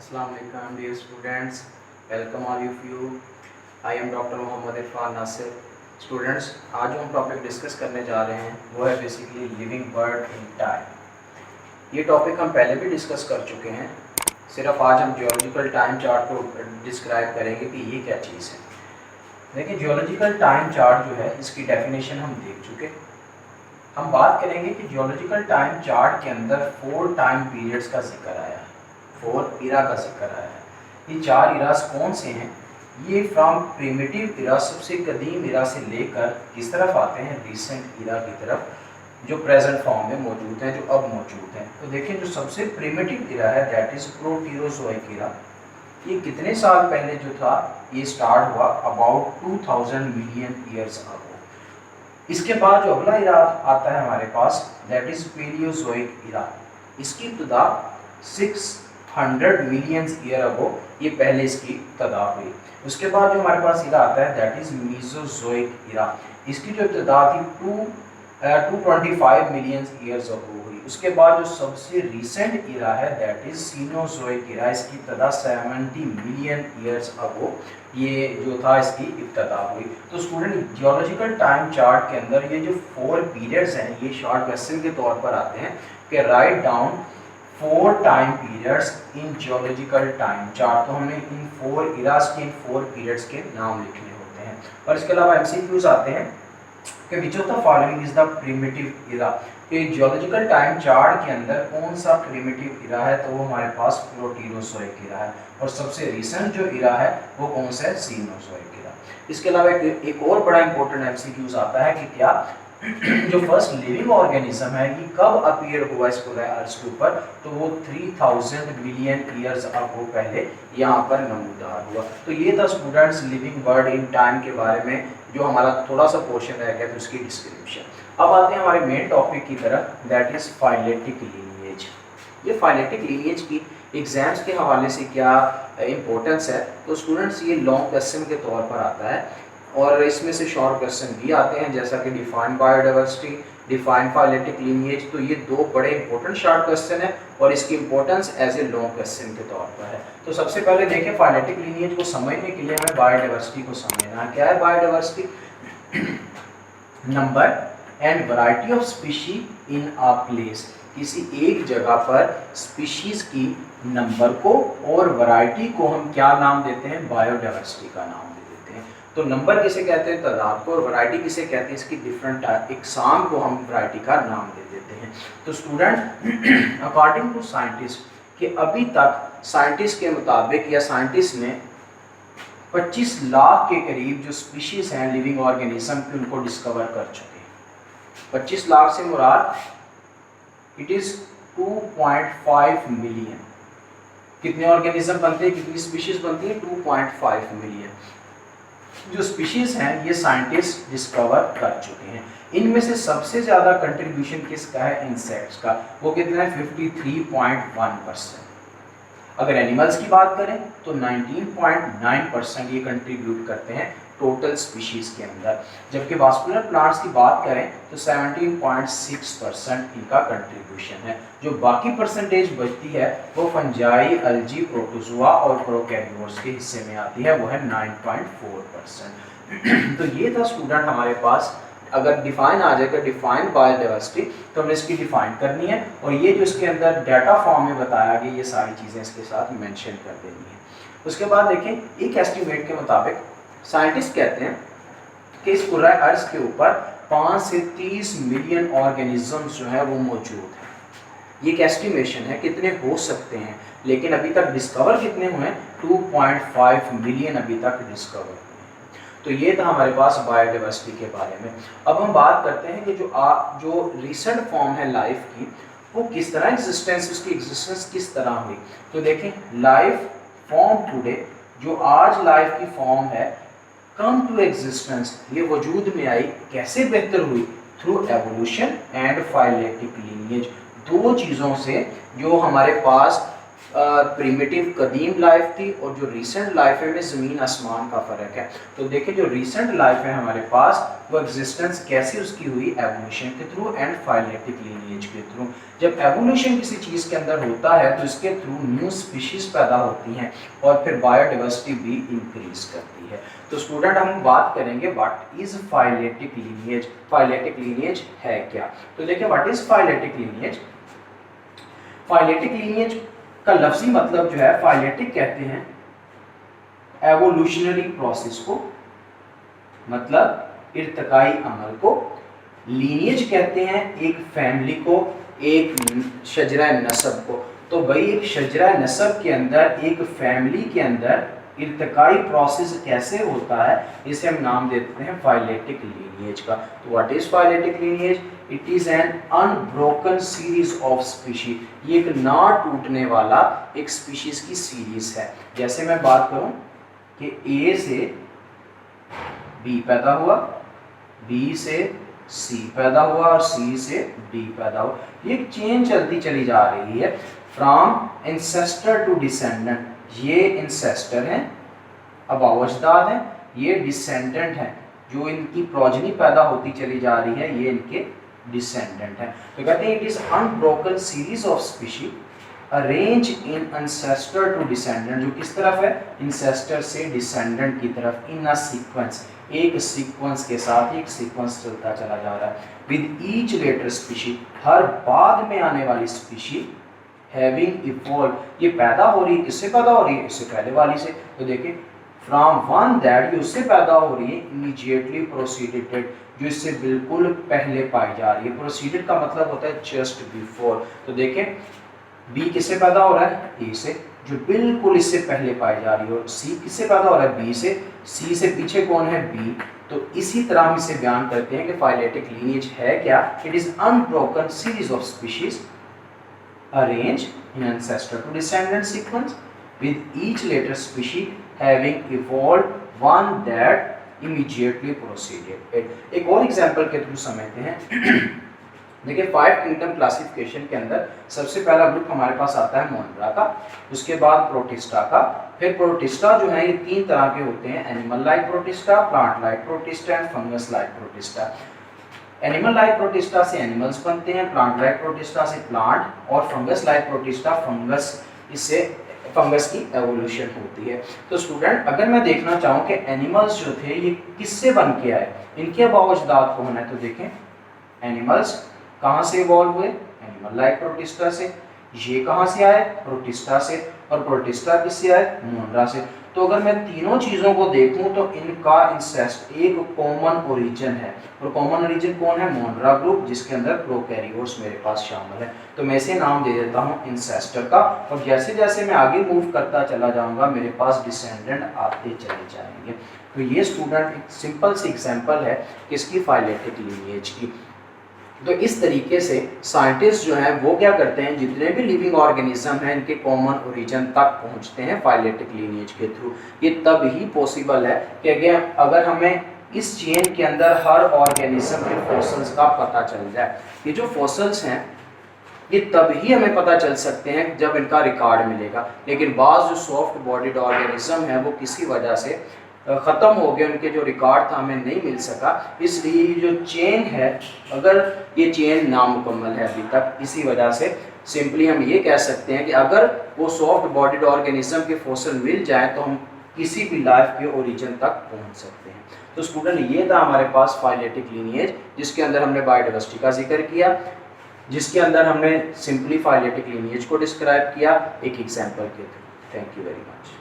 Assalamu alaikum dear students, welcome all of you. I am Dr. Mohammad Irfan Nasir. Students, आज जो हम topic discuss करने जा रहे हैं वो है basically living bird in time. ये टॉपिक हम पहले भी डिस्कस कर चुके हैं, सिर्फ आज हम जियोलॉजिकल टाइम चार्ट को डिस्क्राइब करेंगे कि ये क्या चीज़ है. देखिए, जियोलॉजिकल टाइम चार्ट जो है इसकी डेफिनेशन हम देख चुके. हम बात करेंगे कि जियोलॉजिकल टाइम चार्ट के अंदर 4 टाइम पीरियड्स का जिक्र आया है, 4 इरा का जिक्र आया है. ये 4 इरास कौन से हैं? ये फ्रॉम प्रिमिटिव इरा, सबसे कदीम इरा से लेकर किस तरफ आते हैं, रिसेंट इरा की तरफ, जो प्रेजेंट फॉर्म में मौजूद हैं, जो अब मौजूद हैं. तो देखिए, जो सबसे प्रिमिटिव इरा है दैट इज प्रोटीरोजोइक इरा. ये कितने साल पहले जो था ये स्टार्ट हुआ, अबाउट 2000 मिलियन ईयर्स अगो. इसके बाद जो अगला इरा आता है हमारे पास दैट इज पेलियोजोइक इरा. इसकी इब्तिदा 600 मिलियन ईयर अगो, ये पहले इसकी इब्तिदा हुई. उसके बाद जो हमारे पास इरा आता है दैट इज मीसोजोइक इरा. इसकी जो इब्तिदा थी 225 मिलियन ईयर्स अगो हुई. उसके बाद जो सबसे रिसेंट इरा है दैट इज सीनोजोइक इरा. इसकी इब्तिदा 70 मिलियन ईयर्स अगो ये जो था इसकी इब्तिदा हुई. तो स्टूडेंट, जियोलॉजिकल टाइम चार्ट के अंदर ये जो 4 पीरियड्स हैं ये शॉर्ट क्वेश्चन के तौर पर आते हैं कि राइट डाउन 4 टाइम पीरियड्स इन जियोलॉजिकल टाइम चार्ट. तो हमें इन 4 इरास के, इन 4 पीरियड्स के नाम लिखने होते हैं. और इसके अलावा एमसीक्यूज आते हैं कि which of the following is the primitive era. कि जियोलॉजिकल टाइम चार्ट के अंदर कौन सा प्रिमिटिव इरा है, तो वो हमारे पास प्रोटीरोजोइक इरा है. और सबसे रिसेंट जो इरा है वो कौन सा है, सीनोजोइक इरा. इसके अलावा एक और बड़ा इंपॉर्टेंट एमसीक्यूज आता है कि क्या जो फर्स्ट लिविंग ऑर्गेनिज्म है ये कब अपीयर हुआ इस पूरे अर्थ के ऊपर, तो वो 3000 मिलियन ईयर्स अगो पहले यहाँ पर नमूदार हुआ. तो ये था students living bird in time के बारे में जो हमारा थोड़ा सा पोर्शन रह गया, तो उसकी डिस्क्रिप्शन. अब आते हैं हमारे मेन टॉपिक की तरफ दैट इज फाइलेटिक लीनिएज. ये फाइलेटिक लीनिएज की एग्जाम्स के हवाले से क्या इम्पोर्टेंस है, तो स्टूडेंट्स ये लॉन्ग क्वेश्चन के तौर पर आता है और इसमें से शॉर्ट क्वेश्चन भी आते हैं जैसा कि define biodiversity, define phyletic lineage. तो ये 2 बड़े इंपॉर्टेंट शॉर्ट क्वेश्चन है और इसकी importance as a long question के तौर पर है. तो सबसे पहले देखें, फाइलेटिक लीनिएज को समझने के लिए हमें बायोडाइवर्सिटी को समझना है. क्या है biodiversity? Number and variety of species in a place. किसी एक जगह पर स्पीशीज की नंबर को और वैरायटी को हम क्या नाम देते हैं, बायोडाइवर्सिटी का नाम देते हैं. तो नंबर किसे कहते हैं, तादाद को, और वैरायटी किसे कहते हैं, इसकी डिफरेंट इकसाम को हम वैरायटी का नाम दे देते हैं. तो स्टूडेंट, अकॉर्डिंग टू साइंटिस्ट कि अभी तक साइंटिस्ट के मुताबिक या साइंटिस्ट ने 25 लाख के करीब जो स्पीशीज हैं लिविंग ऑर्गेनिज्म की उनको डिस्कवर कर चुके हैं. 25 लाख से मुराद इट इज 2.5 मिलियन. कितने ऑर्गेनिज्म बनते हैं, कितनी स्पीशीज बनती है, 2.5 मिलियन जो स्पीशीज हैं ये साइंटिस्ट डिस्कवर कर चुके हैं. इनमें से सबसे ज्यादा कंट्रीब्यूशन किसका है, इंसेक्ट्स का. वो कितना है, 53.1%. अगर एनिमल्स की बात करें तो 19.9% ये कंट्रीब्यूट करते हैं टोटल स्पीशीज के अंदर. जबकि वास्कुलर प्लांट्स की बात करें तो 17.6% इनका कंट्रीब्यूशन है. जो बाकी परसेंटेज बचती है वो फंजाई, अल्जी, प्रोटोजोआ और प्रोकैरियोट्स के हिस्से में आती है, वो है 9.4%. तो ये था स्टूडेंट हमारे पास. अगर डिफाइन आ जाएगा डिफाइन बायोडाइवर्सिटी तो हमने इसकी डिफाइन करनी है और ये जो इसके अंदर डाटा फॉर्म में बताया गया ये सारी चीज़ें इसके साथ मेंशन कर देनी है. उसके बाद देखें, एक एस्टिमेट के मुताबिक साइंटिस्ट कहते हैं कि इस पूरे अर्थ के ऊपर 5 से 30 मिलियन ऑर्गेनिजम्स जो है वो मौजूद हैं. ये एक एस्टिमेशन है, कितने हो सकते हैं, लेकिन अभी तक डिस्कवर कितने हुए हैं, 2.5 मिलियन अभी तक डिस्कवर हुए हैं. तो ये था हमारे पास बायोडाइवर्सिटी के बारे में. अब हम बात करते हैं कि जो रिसेंट फॉर्म है लाइफ की वो किस तरह एग्जिस्टेंस, उसकी एग्जिस्टेंस किस तरह हुई. तो देखें, लाइफ फॉर्म टुडे, जो आज लाइफ की फॉर्म है, कम टू एग्जिस्टेंस, ये वजूद में आई कैसे, बेहतर हुई, through evolution and phyletic lineage. 2 चीज़ों से जो हमारे पास प्रिमिटिव कदीम लाइफ थी और जो रिसेंट लाइफ है में ज़मीन आसमान का फ़र्क है। तो देखिए जो रिसेंट लाइफ है हमारे पास वो एग्जिस्टेंस कैसी उसकी हुई, एवोल्यूशन के थ्रू एंड फाइलेटिक लीनिएज के थ्रू। जब एवोल्यूशन किसी चीज़ के अंदर होता है तो इसके थ्रू न्यू स्पीशीज पैदा होती हैं और फिर बायोडाइवर्सिटी भी इंक्रीज करती है। तो स्टूडेंट हम बात करेंगे what is phyletic lineage. Phyletic lineage है क्या? तो देखिए what is phyletic lineage. Phyletic lineage का लफ्जी मतलब जो है, फाइलेटिक कहते हैं एवोल्यूशनरी प्रोसेस को, मतलब इर्तिकाई अमल को। लीनिएज कहते हैं एक फैमिली को, एक शजरा नस्ब को। तो भाई एक शजरा नस्ब के अंदर, एक फैमिली के अंदर इर्तिकाई प्रोसेस कैसे होता है, इसे हम नाम देते हैं फाइलेटिक लीनिएज का। तो what is phyletic lineage? It is an unbroken series of species. ये एक ना टूटने वाला एक स्पीशीज की सीरीज है। जैसे मैं बात करूं कि ए से बी पैदा हुआ, बी से सी पैदा हुआ और सी से डी पैदा हुआ। ये एक चेन चलती चली जा रही है फ्रॉम इंसेस्टर टू डिसेंडेंट। ये इंसेस्टर हैं, अबाव अजदाद हैं, ये डिसेंडेंट हैं, जो इनकी प्रोजनी पैदा होती चली जा रही है, ये इनके डिसेंडेंट हैं। तो कहते हैं it is unbroken series of species arrange in ancestor to descendant, जो किस तरफ है, इंसेस्टर से डिसेंडेंट की तरफ, इन अ सीक्वेंस, एक सीक्वेंस के साथ एक सीक्वेंस चलता चला जा रहा है। विद ईच लेटर स्पीशीज, हर बाद में आने वाली स्पीशीज हैविंग इवॉल्व, ये पैदा हो रही है, किससे पैदा हो रही है, इससे पहले वाली से। तो देखिए फ्रॉम वन दैट, ये उससे पैदा हो रही है, इमीडिएटली प्रोसीडेड, जो इससे बिल्कुल पहले पाई जा रही है। प्रोसीडेड का मतलब होता है जस्ट बिफोर। तो देखें बी किससे पैदा हो रहा है, ए से, जो बिल्कुल इससे पहले पाई जा रही है। और सी किससे पैदा हो रहा है, बी से, सी से पीछे कौन है, बी। तो इसी तरह हम इसे बयान करते हैं कि फाइलेटिक लीनिएज है क्या, it is unbroken series of species arranged in ancestor to descendant sequence with each later species having evolved one that immediately preceded it। एक और एग्जांपल के थ्रू समझते हैं। देखिए 5 किंगडम क्लासिफिकेशन के अंदर सबसे पहला ग्रुप हमारे पास आता है मोनरा का, उसके बाद प्रोटिस्टा का। फिर प्रोटिस्टा जो है ये 3 तरह के होते हैं, animal like protista, plant like protista and fungus like protista. Animal like protista से एनिमल्स बनते हैं, प्लांट लाइक प्रोटिस्टा से प्लांट, और फंगस लाइक प्रोटिस्टा फंगस, इससे फंगस की एवोल्यूशन होती है। तो स्टूडेंट अगर मैं देखना चाहूँ कि एनिमल्स जो थे ये किससे बन के आए, इनके अबाव अजदाद कौन है, तो देखें एनिमल्स कहाँ से इवॉल्व हुए, एनिमल लाइक प्रोटिस्टा से। ये कहाँ से आए, प्रोटिस्टा से, और प्रोटिस्टा किससे आए, मोनरा से। तो अगर मैं तीनों चीज़ों को देखूं तो इनका इंसेस्ट एक कॉमन ओरिजिन है, और कॉमन ओरिजिन कौन है, मोनरा ग्रुप, जिसके अंदर प्रोकैरियोट्स मेरे पास शामिल है। तो मैं इसे नाम दे देता हूं इंसेस्टर का, और जैसे जैसे मैं आगे मूव करता चला जाऊंगा मेरे पास डिसेंडेंट आते चले जाएंगे। तो ये स्टूडेंट एक सिंपल सी एग्जाम्पल है किसकी, फाइलेटिक लीनिएज की। तो इस तरीके से साइंटिस्ट जो हैं वो क्या करते हैं, जितने भी लिविंग ऑर्गेनिज्म हैं इनके कॉमन ओरिजिन तक पहुंचते हैं फाइलेटिक लीनिएज के थ्रू। ये तब ही पॉसिबल है कि अगर हमें इस चेन के अंदर हर ऑर्गेनिज्म के फॉसिल्स का पता चल जाए। ये जो फॉसिल्स हैं ये तब ही हमें पता चल सकते हैं जब इनका रिकॉर्ड मिलेगा, लेकिन बाज़ जो सॉफ्ट बॉडीड ऑर्गेनिज्म है वो किसी वजह से ख़त्म हो गए, उनके जो रिकॉर्ड था हमें नहीं मिल सका। इसलिए जो चेन है, अगर ये चेन नामुकम्मल है अभी तक, इसी वजह से सिंपली हम ये कह सकते हैं कि अगर वो सॉफ्ट बॉडीड ऑर्गेनिज्म के फॉसिल मिल जाए तो हम किसी भी लाइफ के ओरिजिन तक पहुंच सकते हैं। तो स्टूडेंट ये था हमारे पास फाइलेटिक लीनिएज, जिसके अंदर हमने बायोडाइवर्सिटी का जिक्र किया, जिसके अंदर हमने सिंपली फाइलेटिक लीनिएज को डिस्क्राइब किया एक एग्जाम्पल के through. Thank you very much.